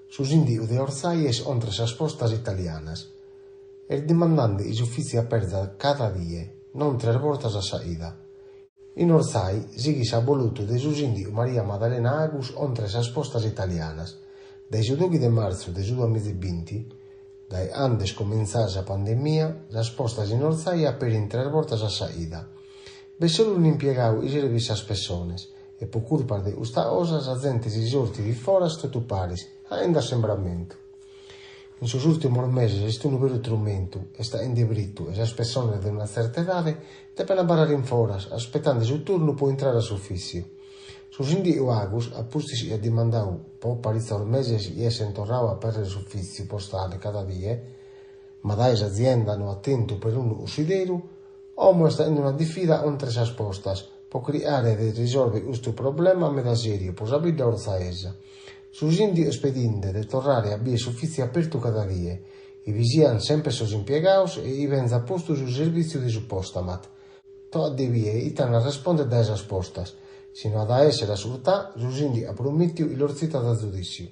su sindiu de orsaies ontre sas postas italianas. Demandando is uffizi aperta cada die, non 3 voltas a saida. In orsai sighi s'abolutu de su sindiu Maria Maddalena Agus ontre sas postas italianas. Dai su 2 de marzu de su 2020, dai andes comenzare sa pandemia, sas postas in orsai aperin 3 voltas a saida. Be solo un impiegau i servi sas persones, e po culpa de custa cosa sa gente si sorti di foras totu paris, aendo assembramento. In sus ultimos meses este un vero trumentu, sta indebrittu e sas persones de una certa edade deben parare in foras, aspettando su turno po entrare a s'uffizio. Su sindiu Agus, appusti a dimandau po parizza meses i es entorrau a perre s'uffizio postale cada die, ma dai azienda no attentu per un usideru, omo sta in una diffida ontre sas postas, po creare de risolve questo problema meda serio, po sabida orzaesa. Su sindiu spedinde de torrare a bie s'uffizi apertu cada die, i visian sempre sos impiegaus e i venza postu su servizio di su postamat. To de vie itan a risponde da esas postas, sino ad essere a surtà su sindiu a promettiu il orzita da giudicio.